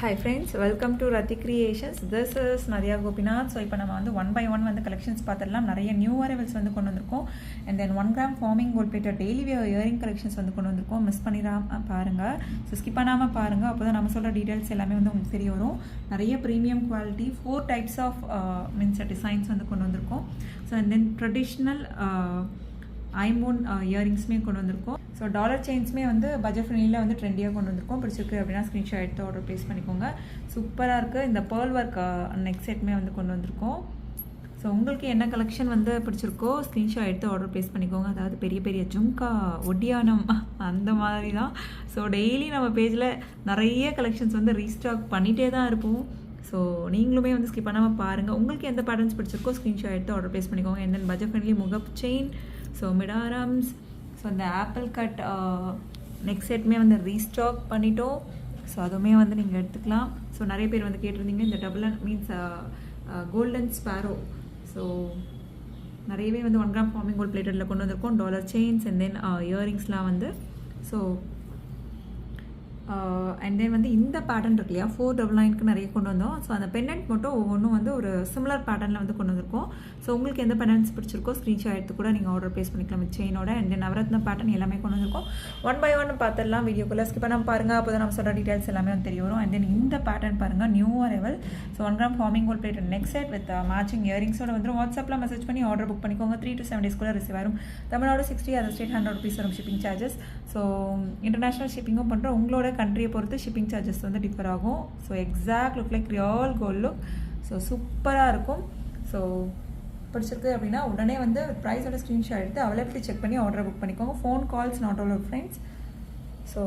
Hi friends, welcome to Rati Creations. This is Nadia Gopinath. So இப்போ நம்ம வந்து one by one வந்து collections பார்த்துடலாம். நிறைய நியூ அரைவல்ஸ் வந்து கொண்டு வந்திருக்கோம். And then 1 gram forming gold plated daily wear earring collections வந்து கொண்டு வந்திருக்கோம். மிஸ் பண்ணிடாம பாருங்கள். ஸோ ஸ்கிப் பண்ணாமல் பாருங்கள். அப்போ தான் நம்ம சொல்கிற டீட்டெயில்ஸ் எல்லாமே வந்து உங்களுக்கு தெரிய வரும். நிறைய premium quality 4 types of means designs வந்து கொண்டு வந்திருக்கோம். ஸோ அண்ட் தென் ட்ரெடிஷ்னல் ஐமோன் இயரிங்ஸுமே கொண்டு வந்திருக்கோம். ஸோ டாலர் செயின்ஸுமே வந்து பட்ஜெட் ஃப்ரெண்ட்லியில் வந்து ட்ரெண்டியாக கொண்டு வந்திருக்கோம். பிடிச்சிருக்கு அப்படின்னா ஸ்க்ரீன்ஷாட் எடுத்து ஆர்டர் ப்ளேஸ் பண்ணிக்கோங்க. சூப்பராக இருக்குது. இந்த பேர்ல் ஒர்க் நெக் செட்டுமே வந்து கொண்டு வந்திருக்கோம். ஸோ உங்களுக்கு என்ன கலெக்ஷன் வந்து பிடிச்சிருக்கோ ஸ்க்ரீன்ஷாட் எடுத்து ஆர்டர் ப்ளேஸ் பண்ணிக்கோங்க. அதாவது பெரிய பெரிய ஜும்கா ஒட்டியானம் அந்த மாதிரி தான். ஸோ டெய்லி நம்ம பேஜில் நிறைய கலெக்ஷன்ஸ் வந்து ரீஸ்டாக் பண்ணிகிட்டே தான் இருப்போம். ஸோ நீங்களுமே வந்து ஸ்கிப் பண்ணாமல் பாருங்கள். உங்களுக்கு எந்த பேட்டர்ன்ஸ் பிடிச்சிருக்கோ ஸ்க்ரீன்ஷாட் எடுத்து ஆர்டர் ப்ளேஸ் பண்ணிக்கோங்க. அண்ட் தென் பட்ஜெட் ஃப்ரெண்ட்லி முகப் செயின், ஸோ மிடாரம்ஸ், ஸோ இந்த ஆப்பிள் கட் நெக் செட்டுமே வந்து ரீஸ்டாக் பண்ணிட்டோம். ஸோ அதுவுமே வந்து நீங்கள் எடுத்துக்கலாம். ஸோ நிறைய பேர் வந்து கேட்டிருந்தீங்க இந்த double means golden Sparrow. So நிறையவே வந்து 1 கிராம் ஃபார்மிங் கோல்ட் பிளேட்டடில் கொண்டு வந்திருக்கோம். டாலர் செயின்ஸ் அண்ட் தென் இயரிங்ஸ்லாம் வந்து ஸோ அண்ட் தென் வந்து இந்த பேட்டர்ன் இருக்கு இல்லையா 499க்கு நிறைய கொண்டு வந்தோம். ஸோ அந்த பென்னட் மட்டும் ஒவ்வொன்றும் வந்து ஒரு சிமிலர் பேட்டர்னில் வந்து கொண்டு வந்திருக்கோம். ஸோ உங்களுக்கு எந்த பேட்டர்ன்ஸ் பிடிச்சிருக்கோ ஸ்க்ரீன்ஷாட் எடுத்து கூட நீங்கள் ஆர்டர் ப்ளேஸ் பண்ணிக்கலாம் வித் செயினோட. அண்ட் தென் நவரத்ன பேட்டர்ன் எல்லாமே கொண்டு வந்திருக்கோம். 1 பை 1 பார்த்துடலாம். வீடியோக்குள்ளே ஸ்கிப் பண்ணாமல் பாருங்கள். அப்போ தான் நம்ம சொல்கிற டீட்டெயில்ஸ் எல்லாமே வந்து தெரிய வரும். அண்ட் தென் இந்த பேட்டர்ன் பாருங்கள், new arrival. So 1 gram forming gold plated neck set with matching இயரிங்ஸோட வந்து வாட்ஸ்அப்பில் மெசேஜ் பண்ணி ஆர்டர் புக் பண்ணிக்கோங்க. 3 to 7 டேஸ்க்குள்ளே ரிசீவ் ஆகும். தமிழ்நாடு 60, அதர் ஸ்டேட் 100 rupees வரும் ஷிப்பிங் சார்ஜஸ். ஸோ இன்டர்நேஷ்னல் ஷிப்பிங்கும் பண்ணுறோம். உங்களோட கண்ட்ரியை பொறுத்து ஷிப்பிங் சார்ஜஸ் வந்து டிஃபர் ஆகும். So exact look like real gold look. So சூப்பராக இருக்கும். ஸோ பிடிச்சிருக்கு அப்படின்னா உடனே வந்து ப்ரைஸோட ஸ்க்ரீன்ஷாட் எடுத்து அவைலபிலிட்டி செக் பண்ணி ஆர்டர் புக் பண்ணிக்கோங்க. Phone calls not all friends. So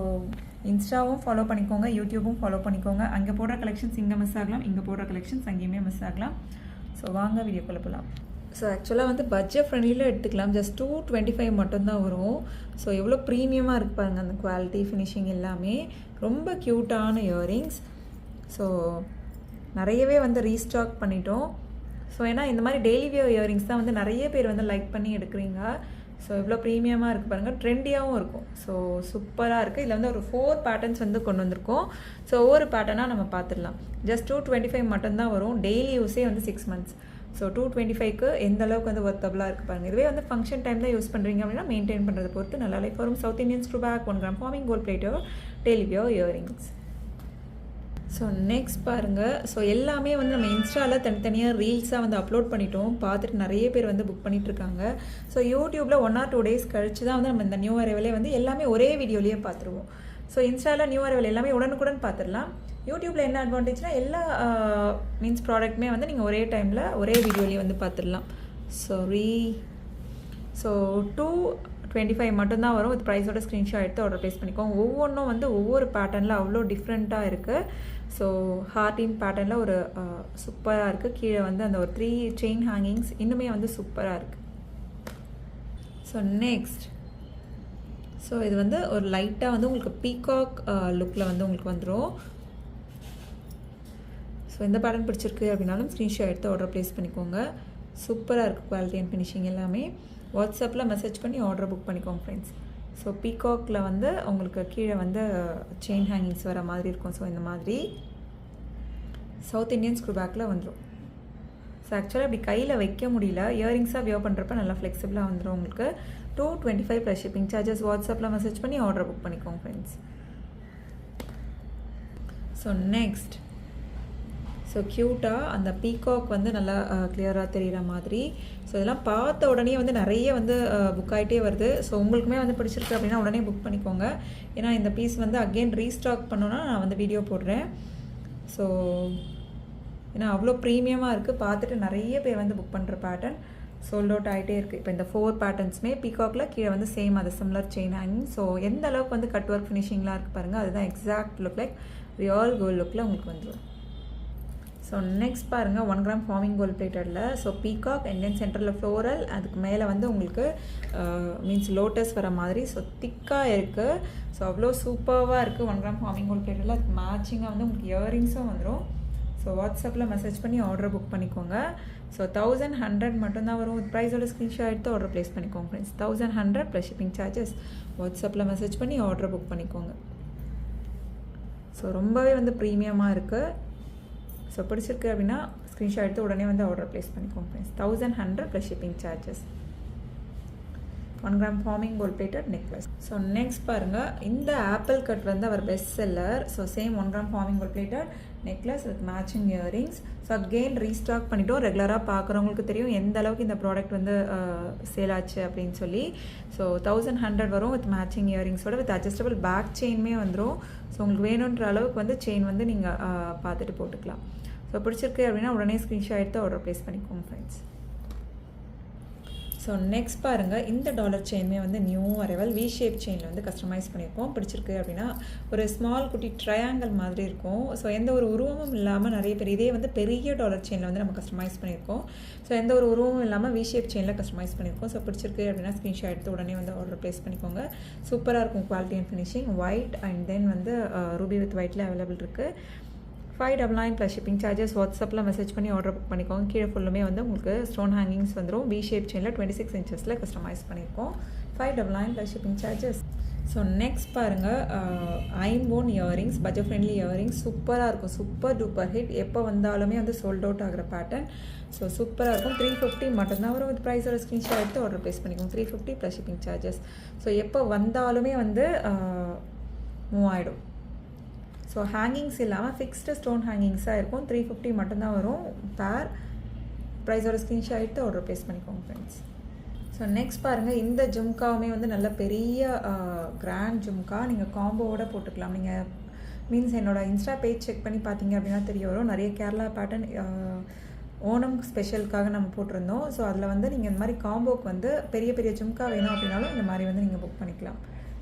இன்ஸ்டாவும் ஃபாலோ பண்ணிக்கோங்க, யூடியூப்பும் ஃபாலோ பண்ணிக்கோங்க. அங்கே போடுற கலெக்ஷன்ஸ் இங்கே மிஸ் ஆகலாம், இங்கே போடுற கலெக்ஷன்ஸ் அங்கேயுமே மிஸ் ஆகலாம். ஸோ வாங்க வீடியோக்குள்ளே போகலாம். ஸோ ஆக்சுவலாக வந்து பட்ஜெட் ஃப்ரெண்ட்லியில் எடுத்துக்கலாம். ஜஸ்ட் 225 மட்டும்தான் வரும். ஸோ எவ்வளோ ப்ரீமியமாக இருப்பாங்க அந்த குவாலிட்டி ஃபினிஷிங் எல்லாமே. ரொம்ப க்யூட்டான இயரிங்ஸ். ஸோ நிறையவே வந்து ரீஸ்டாக் பண்ணிட்டோம். ஸோ ஏன்னா இந்த மாதிரி டெய்லி வியர் இயரிங்ஸ் தான் வந்து நிறைய பேர் வந்து லைக் பண்ணி எடுக்கிறீங்க. ஸோ இவ்வளோ ப்ரீமியமாக இருக்குது பாருங்கள், ட்ரெண்டியாகவும் இருக்கும். ஸோ சூப்பராக இருக்குது. இதில் வந்து ஒரு 4 பேட்டர்ன்ஸ் வந்து கொண்டு வந்திருக்கோம். ஸோ ஒவ்வொரு பேட்டர்னாக நம்ம பார்த்துடலாம். ஜஸ்ட் 225 மட்டும்தான் வரும். டெய்லி யூஸே வந்து 6 months. ஸோ 225க்கு எந்த அளவுக்கு வந்து ஒர்த்தபுளாக இருக்குது பாருங்கள். இதுவே வந்து ஃபங்க்ஷன் டைம் தான் யூஸ் பண்ணுறீங்க அப்படின்னா மெயின்டைன் பண்ணுறது பொறுத்து நல்லா லைஃப் வரும். South Indian screw back 1 gram forming gold plated daily wear earrings. So next பாருங்கள். ஸோ எல்லாமே வந்து நம்ம இன்ஸ்டாவில் தனித்தனியாக ரீல்ஸாக வந்து அப்லோட் பண்ணிட்டோம். பார்த்துட்டு நிறைய பேர் வந்து புக் பண்ணிகிட்ருக்காங்க. ஸோ யூடியூப்பில் 1 or 2 days கழிச்சு தான் வந்து நம்ம இந்த நியூ அரைவலே வந்து எல்லாமே ஒரே வீடியோலேயே பார்த்துருவோம். ஸோ இன்ஸ்டாவில் நியூ அரைவல் எல்லாமே உடனுக்குடன் பார்த்துடலாம். யூடியூப்பில் என்ன அட்வான்டேஜ்னால் எல்லா மீன்ஸ் ப்ராடக்ட்டுமே வந்து நீங்கள் ஒரே டைமில் ஒரே வீடியோலேயே வந்து பார்த்துடலாம். ஸோ 225 மட்டும்தான் வரும். வித் ப்ரைஸோட ஸ்க்ரீன்ஷாட் எடுத்து ஆர்டர் ப்ளேஸ் பண்ணிக்கோங்க. ஒவ்வொன்றும் வந்து ஒவ்வொரு பேட்டர்னில் அவ்வளோ டிஃப்ரெண்ட்டாக இருக்குது. ஸோ ஹார்டின் பேட்டர்னில் ஒரு சூப்பராக இருக்குது. கீழே வந்து அந்த ஒரு 3 செயின் ஹேங்கிங்ஸ் இன்னுமே வந்து சூப்பராக இருக்குது. ஸோ நெக்ஸ்ட் ஸோ இது வந்து ஒரு லைட்டாக வந்து உங்களுக்கு பீகாக் லுக்கில் வந்து உங்களுக்கு வந்துடும். ஸோ இந்த பேட்டர்ன் பிடிச்சிருக்கு அப்படின்னாலும் ஸ்க்ரீன்ஷாட் எடுத்து ஆர்டர் ப்ளேஸ் பண்ணிக்கோங்க. சூப்பராக இருக்குது குவாலிட்டி அண்ட் ஃபினிஷிங் எல்லாமே. வாட்ஸ்அப்பில் மெசேஜ் பண்ணி ஆர்டர் புக் பண்ணிக்கோங்க ஃப்ரெண்ட்ஸ். ஸோ பீகாக்கில் வந்து உங்களுக்கு கீழே வந்து செயின் ஹேங்கிங்ஸ் வர மாதிரி இருக்கும். ஸோ இந்த மாதிரி சவுத் இந்தியன் ஸ்க்ரூ பேக்கில் வந்துடும். ஸோ ஆக்சுவலாக இப்படி கையில் வைக்க முடியல. இயரிங்ஸாக வியர் பண்ணுறப்ப நல்லா ஃப்ளெக்சிபிளாக வந்துடும் உங்களுக்கு. 225 ப்ளஸ் ஷிப்பிங் சார்ஜஸ். வாட்ஸ்அப்பில் மெசேஜ் பண்ணி ஆர்டர் புக் பண்ணிக்கோங்க ஃப்ரெண்ட்ஸ். ஸோ நெக்ஸ்ட் ஸோ க்யூட்டாக அந்த பீகாக் வந்து நல்லா கிளியராக தெரிகிற மாதிரி. ஸோ இதெல்லாம் பார்த்த உடனே வந்து நிறைய வந்து புக் ஆகிட்டே வருது. ஸோ உங்களுக்குமே வந்து பிடிச்சிருக்கு அப்படின்னா உடனே புக் பண்ணிக்கோங்க. ஏன்னா இந்த பீஸ் வந்து அகெயின் ரீஸ்டாக் பண்ணோன்னா நான் வந்து வீடியோ போடுறேன். ஸோ ஏன்னா அவ்வளோ ப்ரீமியமாக இருக்குது. பார்த்துட்டு நிறைய பேர் வந்து புக் பண்ணுற பேட்டர்ன் சோல்ட் அவுட் ஆகிட்டே இருக்குது. இப்போ இந்த 4 பேட்டர்ன்ஸுமே பீகாக்கில் கீழே வந்து சேம் அது சிம்லர் செயின் ஹேங்கிங். ஸோ எந்த அளவுக்கு வந்து கட் ஒர்க் ஃபினிஷிங்லாம் இருக்குது பாருங்கள். அதுதான் exact look like real gold லுக்கில் உங்களுக்கு வந்துடும். ஸோ நெக்ஸ்ட் பாருங்கள் 1 கிராம் ஃபார்மிங் கோல்ட் பிளேட்டடில். ஸோ பீகாக் அண்ட் தென் சென்டரில் ஃப்ளோரல், அதுக்கு மேலே வந்து உங்களுக்கு மீன்ஸ் லோட்டஸ் வர மாதிரி. ஸோ திக்காக இருக்குது. ஸோ அவ்வளோ சூப்பராக இருக்குது 1 கிராம் ஃபார்மிங் கோல்ட் பிளேட்டடில். அதுக்கு மேட்சிங்காக வந்து உங்களுக்கு இயரிங்ஸும் வந்துடும். ஸோ வாட்ஸ்அப்பில் மெசேஜ் பண்ணி ஆர்டர் புக் பண்ணிக்கோங்க. ஸோ 1100 மட்டும்தான் வரும். வித் ப்ரைஸோட ஸ்க்ரீன்ஷாட் எடுத்து ஆர்டர் ப்ளேஸ் பண்ணிக்கோங்க ஃப்ரெண்ட்ஸ். 1100 plus shipping charges. வாட்ஸ்அப்பில் மெசேஜ் பண்ணி ஆர்டர் புக் பண்ணிக்கோங்க. ஸோ ரொம்பவே வந்து ப்ரீமியமாக இருக்குது. ஸோ பிடிச்சிருக்கு அப்படின்னா ஸ்க்ரீன்ஷாட் எடுத்து உடனே வந்து ஆர்டர் ப்ளேஸ் பண்ணிக்கோங்க friends. 1100 plus shipping charges. 1 gram forming gold plated necklace. So next பாருங்கள், இந்த ஆப்பிள் கட் வந்து our best seller. So same 1 gram forming gold plated necklace with matching earrings. So again restock பண்ணிட்டோம். ரெகுலராக பார்க்குறவங்களுக்கு தெரியும் எந்த அளவுக்கு இந்த ப்ராடக்ட் வந்து சேல் ஆச்சு அப்படின்னு சொல்லி. ஸோ 1100 வரும் வித் மேட்சிங் இயரிங்ஸோட வித் அட்ஜஸ்டபிள் பேக் செயினுமே வந்துடும். ஸோ உங்களுக்கு வேணுன்ற அளவுக்கு வந்து செயின் வந்து நீங்கள் பார்த்துட்டு போட்டுக்கலாம். ஸோ பிடிச்சிருக்கு அப்படின்னா உடனே ஸ்க்ரீன்ஷாட் எடுத்து ஆர்டர் ப்ளேஸ் பண்ணிக்கோங்க ஃப்ரெண்ட்ஸ். ஸோ நெக்ஸ்ட் பாருங்கள், இந்த டாலர் செயினுமே வந்து நியூ அரைவல் வி ஷேப் செயினில் வந்து கஸ்டமைஸ் பண்ணியிருக்கோம். பிடிச்சிருக்கு அப்படின்னா ஒரு ஸ்மால் குட்டி ட்ரையாங்கிள் மாதிரி இருக்கும். ஸோ எந்த ஒரு உருவமும் இல்லாமல் நிறைய பேர் இதே வந்து பெரிய டாலர் செயினில் வந்து நம்ம கஸ்டமைஸ் பண்ணியிருக்கோம். ஸோ எந்த ஒரு உருவமும் இல்லாமல் வி ஷேப் செயினில் கஸ்டமைஸ் பண்ணியிருக்கோம். ஸோ பிடிச்சிருக்கு அப்படின்னா ஸ்க்ரீன்ஷாட் எடுத்து உடனே வந்து ஆர்டர் ப்ளேஸ் பண்ணிக்கோங்க. சூப்பராக இருக்கும் quality and finishing. White and then வந்து ரூபி வித் ஒயிட்டில் அவைலபிள் இருக்குது. 599 ப்ளஸ் ஷிப்பிங் சார்ஜஸ். வாட்ஸ்அப்பில் மெசேஜ் பண்ணி ஆர்டர் புக் பண்ணிக்கோங்க. கீழே ஃபுல்லுமே வந்து உங்களுக்கு ஸ்டோன் ஹேங்கிங்ஸ் வந்துடும். வி ஷேப் செயினில் 26 இன்ச்சஸில் கஸ்டமைஸ் பண்ணியிருக்கோம். 599 plus shipping charges. So next பாருங்கள், ஐம்போன் இயரிங்ஸ், பட்ஜெட் ஃப்ரெண்ட்லி இயரிங்ஸ். சூப்பராக இருக்கும், சூப்பர் டூப்பர் ஹிட். எப்போ வந்தாலுமே வந்து சோல்ட் அவுட் ஆகிற பேட்டர்ன். ஸோ சூப்பராக இருக்கும். 350 மட்டும்தான் வரும். வித் ப்ரைஸோட ஸ்க்ரீன்ஷாட் எடுத்து ஆர்டர் ப்ளேஸ் பண்ணிக்கோங்க. 350 ப்ளஸ் ஷிப்பிங் சார்ஜஸ். ஸோ எப்போ வந்தாலுமே வந்து மூவ் ஆகிடும். ஸோ ஹேங்கிங்ஸ் இல்லாமல் ஃபிக்ஸ்டு ஸ்டோன் ஹேங்கிங்ஸாக இருக்கும். 350 மட்டும்தான் வரும் பேர். ப்ரைஸோட ஸ்க்ரீன்ஷாட் எடுத்து ஆர்டர் ப்ளேஸ் பண்ணிக்கோங்க ஃப்ரெண்ட்ஸ். ஸோ நெக்ஸ்ட் பாருங்கள், இந்த ஜும்காவுமே வந்து நல்ல பெரிய கிராண்ட் ஜும்கா. நீங்கள் காம்போவோட போட்டுக்கலாம். நீங்கள் மீன்ஸ் என்னோட இன்ஸ்டா பேஜ் செக் பண்ணி பார்த்தீங்க அப்படின்னா தெரிய வரும். நிறைய கேரளா பேட்டர்ன் ஓணம் ஸ்பெஷலுக்காக நம்ம போட்டிருந்தோம். ஸோ அதில் வந்து நீங்கள் இந்த மாதிரி காம்போக்கு வந்து பெரிய பெரிய ஜும்கா வேணும் அப்படின்னாலும் இந்த மாதிரி வந்து நீங்கள் புக் பண்ணிக்கலாம்.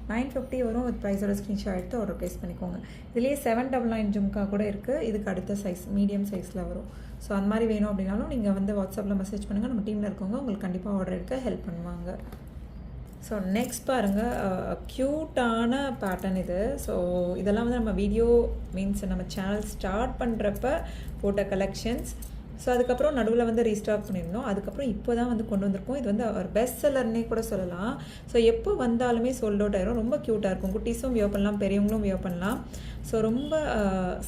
950 வரும். வித் ப்ரைஸோட ஸ்க்ரீன்ஷாட் எடுத்து ஆர்டர் ப்ளேஸ் பண்ணிக்கோங்க. இதுலேயே 799 ஜும்கா கூட இருக்குது. இதுக்கு அடுத்த சைஸ் மீடியம் சைஸில் வரும். ஸோ அந்த மாதிரி வேணும் அப்படின்னாலும் நீங்கள் வந்து வாட்ஸ்அப்பில் மெசேஜ் பண்ணுங்கள். நம்ம டீமில் இருக்கவங்க உங்களுக்கு கண்டிப்பாக ஆர்டர் எடுக்க ஹெல்ப் பண்ணுவாங்க. ஸோ நெக்ஸ்ட் பாருங்கள், க்யூட்டான பேட்டர்ன் இது. ஸோ இதெல்லாம் வந்து நம்ம வீடியோ மீன்ஸ் நம்ம சேனல் ஸ்டார்ட் பண்ணுறப்ப போட்ட கலெக்ஷன்ஸ். ஸோ அதுக்கப்புறம் நடுவில் வந்து ரீஸ்டாக் பண்ணியிருந்தோம். அதுக்கப்புறம் இப்போ தான் வந்து கொண்டு வந்திருக்கோம். இது வந்து ஒரு பெஸ்ட் செல்லர்னே கூட சொல்லலாம். ஸோ எப்போ வந்தாலுமே சோல்ட் அவுட் ஆயிரும். ரொம்ப க்யூட்டாக இருக்கும். குட்டீஸும் வியர் பண்ணலாம், பெரியவங்களும் வியர் பண்ணலாம். ஸோ ரொம்ப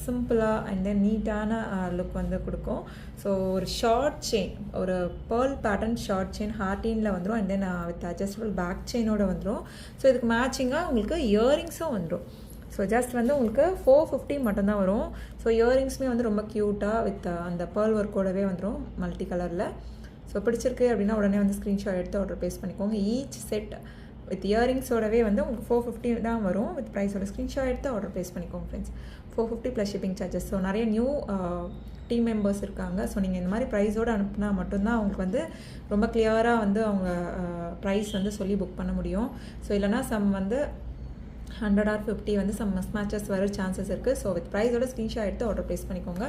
சிம்பிளாக அண்ட் தென் நீட்டான லுக் வந்து கொடுக்கும். ஸோ ஒரு ஷார்ட் செயின், ஒரு பேர்ல் பேட்டர்ன் ஷார்ட் செயின் ஹார்டினில் வந்துடும். And then with adjustable back செயினோட வந்துடும். ஸோ இதுக்கு மேட்சிங்காக உங்களுக்கு இயரிங்ஸும் வந்துடும். ஸோ ஜஸ்ட் வந்து உங்களுக்கு 450 மட்டும்தான் வரும். ஸோ இயரிங்ஸுமே வந்து ரொம்ப க்யூட்டாக வித் அந்த பேர்ல் ஒர்க்கோடவே வந்துடும் மல்டி கலரில். ஸோ பிடிச்சிருக்கு அப்படின்னா உடனே வந்து ஸ்க்ரீன்ஷாட் எடுத்து ஆர்டர் ப்ளேஸ் பண்ணிக்கோங்க. ஈச் செட் வித் இயரிங்ஸோடவே வந்து உங்களுக்கு 450 தான் வரும். வித் ப்ரைஸோட ஸ்க்ரீன்ஷாட் எடுத்து ஆர்டர் ப்ளேஸ் பண்ணிக்கோங்க friends. 450 plus shipping charges. So நிறைய நியூ டீம் மெம்பர்ஸ் இருக்காங்க. ஸோ நீங்கள் இந்த மாதிரி ப்ரைஸோடு அனுப்புனா மட்டும்தான் அவங்களுக்கு வந்து ரொம்ப கிளியராக வந்து அவங்க ப்ரைஸ் வந்து சொல்லி புக் பண்ண முடியும். ஸோ இல்லைனா சம் வந்து 100 or 50 வந்து சம் மிஸ் மேட்சஸ் வர சான்சஸ் இருக்குது. ஸோ வித் ப்ரைஸோட ஸ்க்ரீன்ஷாட் எடுத்து ஆர்டர் ப்ளேஸ் பண்ணிக்கோங்க.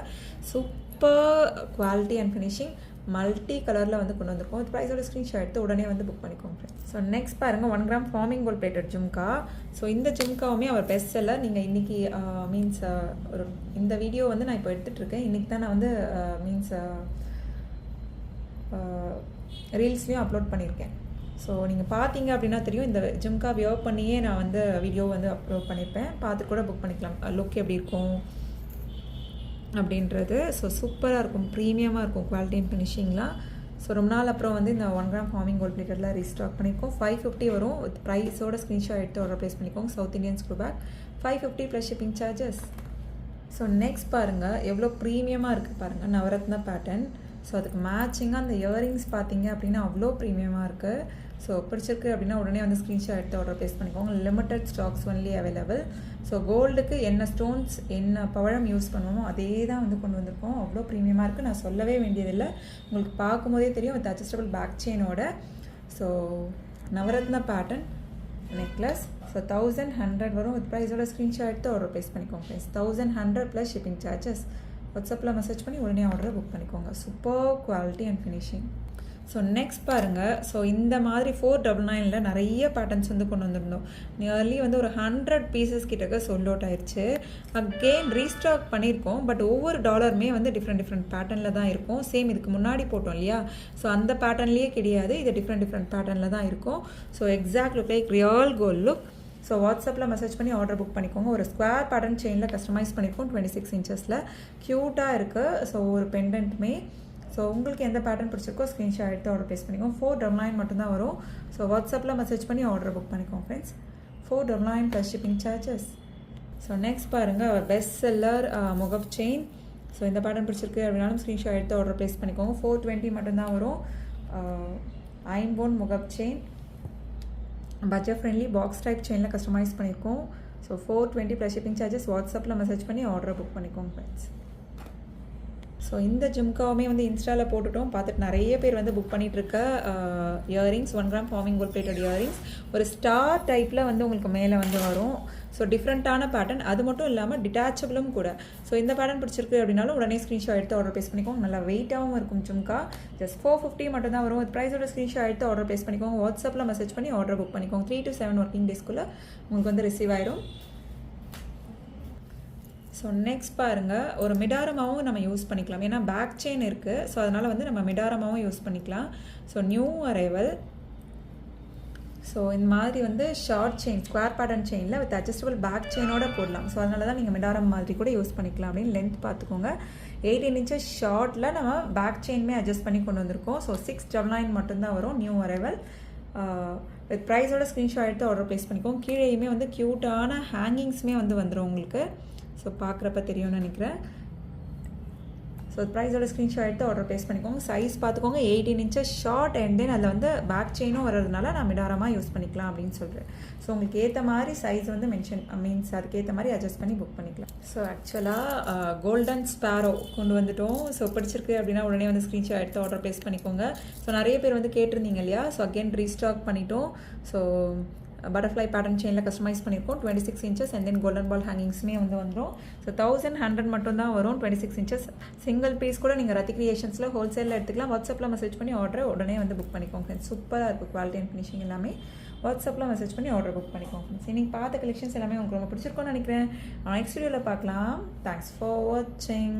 Super quality and finishing multi கலரில் வந்து கொண்டு வந்திருக்கோம். வித் ப்ரைஸோட ஸ்க்ரீன்ஷாட் எடுத்து உடனே வந்து புக் பண்ணிக்கோங்க. ஸோ நெக்ஸ்ட் பாருங்கள், 1 gram forming gold plated jhumka. So இந்த ஜும்காவுமே அவர் பெஸ்ட் செல்லர். நீங்கள் இன்றைக்கி மீன்ஸ் ஒரு இந்த வீடியோ வந்து நான் இப்போ எடுத்துகிட்ருக்கேன். இன்றைக்கி தான் நான் வந்து மீன்ஸ் ரீல்ஸ்லேயும் அப்லோட் பண்ணியிருக்கேன். ஸோ நீங்கள் பார்த்தீங்க அப்படின்னா தெரியும். இந்த ஜும்கா வியர் பண்ணியே நான் வந்து வீடியோ வந்து அப்லோட் பண்ணியிருப்பேன். பார்த்து கூட புக் பண்ணிக்கலாம். லுக் எப்படி இருக்கும் அப்படின்றது. ஸோ சூப்பராக இருக்கும், ப்ரீமியமாக இருக்கும் குவாலிட்டி அண்ட் ஃபினிஷிங்லாம். ஸோ ரொம்ப நாள் அப்புறம் வந்து இந்த 1 கிராம் ஃபார்மிங் கோல்ட் பிளேட்டடில் ரீஸ்டாக் பண்ணியிருக்கோம். 550 வரும். வித் ப்ரைஸோட ஸ்க்ரீன்ஷாட் எடுத்து ஆர்டர் ப்ளேஸ் பண்ணிக்கோங்க. South Indian screw back 550 plus shipping charges. So next பாருங்கள், எவ்வளோ ப்ரீமியமாக இருக்குது பாருங்கள். நவரத்னா பேட்டர்ன். ஸோ அதுக்கு மேட்சிங்காக அந்த இயரிங்ஸ் பார்த்தீங்க அப்படின்னா அவ்வளோ ப்ரீமியமாக இருக்குது. ஸோ பிடிச்சிருக்கு அப்படின்னா உடனே வந்து ஸ்க்ரீன்ஷாட் எடுத்து ஆர்டர் ப்ளேஸ் பண்ணிக்கோங்க. Limited stocks only available. So கோல்டுக்கு என்ன ஸ்டோன்ஸ் என்ன பவழம் யூஸ் பண்ணுவோமோ அதே தான் வந்து கொண்டு வந்திருக்கோம். அவ்வளோ ப்ரீமியமாக இருக்குது. நான் சொல்லவே வேண்டியதில்லை, உங்களுக்கு பார்க்கும்போதே தெரியும். வித் அட்ஜஸ்டபிள் பேக் செயினோட. So navaratna pattern necklace. So 1100 வரும். வித் ப்ரைஸோட ஸ்க்ரீன்ஷாட் எடுத்து ஆர்டர் ப்ளேஸ் பண்ணிக்கோங்க ஃப்ரெண்ட்ஸ். 1100 plus shipping charges. வாட்ஸ்அப்பில் மெசேஜ் பண்ணி உடனே ஆர்டரை புக் பண்ணிக்கோங்க. Super quality and finishing. So next பாருங்கள், ஸோ இந்த மாதிரி 499 நிறைய பேட்டர்ன்ஸ் வந்து கொண்டு வந்திருந்தோம். நியர்லி வந்து ஒரு 100 பீசஸ் கிட்டக்க சோல்ட் அவுட் ஆயிடுச்சு. அகெயின் ரீஸ்டாக் பண்ணியிருக்கோம். பட் ஒவ்வொரு டாலருமே வந்து டிஃப்ரெண்ட் பேட்டர்னில் தான் இருக்கும். சேம் இதுக்கு முன்னாடி போட்டோம் இல்லையா, ஸோ அந்த பேட்டர்ன்லேயே கிடையாது. இது டிஃப்ரெண்ட் பேட்டர்னில் தான் இருக்கும். So exact look like real gold look. So வாட்ஸ்அப்பில் மெசேஜ் பண்ணி ஆர்டர் புக் பண்ணிக்கோங்க. ஒரு ஸ்கொயர் பேட்டர்ன் செயினில் கஸ்டமைஸ் பண்ணியிருக்கோம் 26 இன்ச்சஸில். க்யூட்டாக இருக்குது. ஸோ ஒரு பெண்டன்ட்டுமே. ஸோ உங்களுக்கு எந்த பேட்டர்ன் பிடிச்சிருக்கோ ஸ்க்ரீன்ஷாட் எடுத்து ஆர்டர் ப்ளேஸ் பண்ணிக்கோங்க. 499 மட்டும்தான் வரும். ஸோ வாட்ஸ்அப்பில் மெசேஜ் பண்ணி ஆர்டர் புக் பண்ணிக்கோங்க friends. 499 plus shipping charges. So next பாருங்கள், ஒரு பெஸ்ட் செல்லர் முகப் செயின். ஸோ இந்த பேட்டர்ன் பிடிச்சிருக்கு அப்படின்னாலும் ஸ்க்ரீன்ஷாட் எடுத்து ஆர்டர் ப்ளேஸ் பண்ணிக்கோங்க. 420 மட்டும்தான் வரும். ஐம்போன் முகப் chain, budget friendly box type செயினில் கஸ்டமைஸ் பண்ணியிருக்கோம். So 420 plus shipping charges. வாட்ஸ்அப்பில் மெசேஜ் பண்ணி ஆர்டரை புக் பண்ணிக்கோங்க ஃப்ரெண்ட்ஸ். ஸோ இந்த ஜிம்காவுமே வந்து இன்ஸ்டாவில் போட்டுட்டோம், பார்த்துட்டு நிறைய பேர் வந்து புக் பண்ணிகிட்ருக்க earrings. 1 gram forming gold plated earrings. ஒரு ஸ்டார் டைப்பில் வந்து உங்களுக்கு மேலே வந்து வரும். ஸோ டிஃப்ரெண்ட்டான பேட்டர்ன். அது மட்டும் இல்லாமல் டிட்டாச்சபிளும் கூட. ஸோ இந்த பேட்டர்ன் பிடிச்சிருக்கு அப்படின்னாலும் உடனே ஸ்க்ரீன்ஷாட் எடுத்து ஆர்டர் ப்ளேஸ் பண்ணிக்கோங்க. நல்லா வெயிட்டாகவும் இருக்கும் ஜும்கா. ஜஸ்ட் 450 மட்டும் தான் வரும். ப்ரைஸோட ஸ்க்ரீன்ஷாட் எடுத்து ஆர்டர் ப்ளேஸ் பண்ணிக்கோங்க. வாட்ஸ்அப்பில் மெசேஜ் பண்ணி ஆர்டர் புக் பண்ணிக்கோங்க. 3 to 7 ஒர்க்கிங் டேஸ்க்குள்ளே உங்களுக்கு வந்து ரிசீவ் ஆயிரும். ஸோ நெக்ஸ்ட் பாருங்கள், ஒரு மிடாரமாகவும் நம்ம யூஸ் பண்ணிக்கலாம். ஏன்னா பேக் செயின் இருக்குது. ஸோ அதனால் வந்து நம்ம மிடாரமாகவும் யூஸ் பண்ணிக்கலாம். So new arrival. ஸோ இந்த மாதிரி வந்து ஷார்ட் செயின், ஸ்கொயர் பேட்டர்ன் செயினில் வித் அட்ஜஸ்டபிள் பேக் செயினோட போடலாம். ஸோ அதனால தான் நீங்கள் மிடாரம் மாதிரி கூட யூஸ் பண்ணிக்கலாம். அப்படின்னு லென்த் பார்த்துக்கோங்க. 18 inches ஷார்ட்டில் நம்ம பேக் செயினுமே அட்ஜஸ்ட் பண்ணி கொண்டு வந்திருக்கோம். ஸோ 699 மட்டும்தான் வரும். New arrival. வித் ப்ரைஸோட ஸ்க்ரீன்ஷாட் எடுத்து ஆர்டர் ப்ளேஸ் பண்ணிக்கோங்க. கீழேயுமே வந்து க்யூட்டான ஹேங்கிங்ஸுமே வந்து வந்துடும் உங்களுக்கு. ஸோ பார்க்குறப்ப தெரியும்னு நினைக்கிறேன். ஸோ ப்ரைஸோட ஸ்க்ரீன்ஷாட் எடுத்து ஆர்டர் ப்ளேஸ் பண்ணிக்கோங்க. சைஸ் பார்த்துக்கோங்க. 18 inches ஷார்ட் அண்ட் தென் அதில் வந்து பேக் செயினும் வர்றதுனால நான் மிடாரமாக யூஸ் பண்ணிக்கலாம் அப்படின்னு சொல்கிறேன். ஸோ உங்களுக்கு ஏற்ற மாதிரி சைஸ் வந்து மீன்ஸ் அதுக்கேற்ற மாதிரி அட்ஜஸ்ட் பண்ணி புக் பண்ணிக்கலாம். ஸோ ஆக்சுவலாக கோல்டன் ஸ்பேரோ கொண்டு வந்துட்டோம். ஸோ பிடிச்சிருக்கு அப்படின்னா உடனே வந்து ஸ்க்ரீன்ஷாட் எடுத்து ஆர்டர் ப்ளேஸ் பண்ணிக்கோங்க. ஸோ நிறைய பேர் வந்து கேட்டிருந்தீங்க இல்லையா. ஸோ அகெயின் ரீஸ்டாக் பண்ணிட்டோம். ஸோ பட்டர்ஃப்ளை பேட்டர்ன் செயினில் கஸ்டமைஸ் பண்ணியிருக்கோம். 26 inches and then golden ball ஹேங்கிங்ஸுமே வந்து வந்துடும். ஸோ 1100 மட்டும் தான் வரும். 26 inches சிங்கிள் பீஸ் கூட நீங்கள் ரத்தி கிரியேஷன்ஸில் ஹோல்சேலில் எடுத்துக்கலாம். வாட்ஸ்அப்பில் மெசேஜ் பண்ணி ஆர்டரை உடனே வந்து புக் பண்ணிக்கோங்க ஃப்ரெண்ட்ஸ். சூப்பராக இருக்கும் குவாலிட்டி அண்ட் ஃபினிஷிங் எல்லாமே. வாட்ஸ்அப்பில் மெசேஜ் பண்ணி ஆர்டர் புக் பண்ணிக்கோங்க ஃப்ரெண்ட்ஸ். இன்னைக்கு பார்த்த கலெக்ஷன்ஸ் எல்லாமே உங்களுக்கு ரொம்ப பிடிச்சிருக்கோன்னு நினைக்கிறேன். நெக்ஸ்ட் வீடியோவில் பார்க்கலாம். தேங்க்ஸ் ஃபார் வாட்சிங்.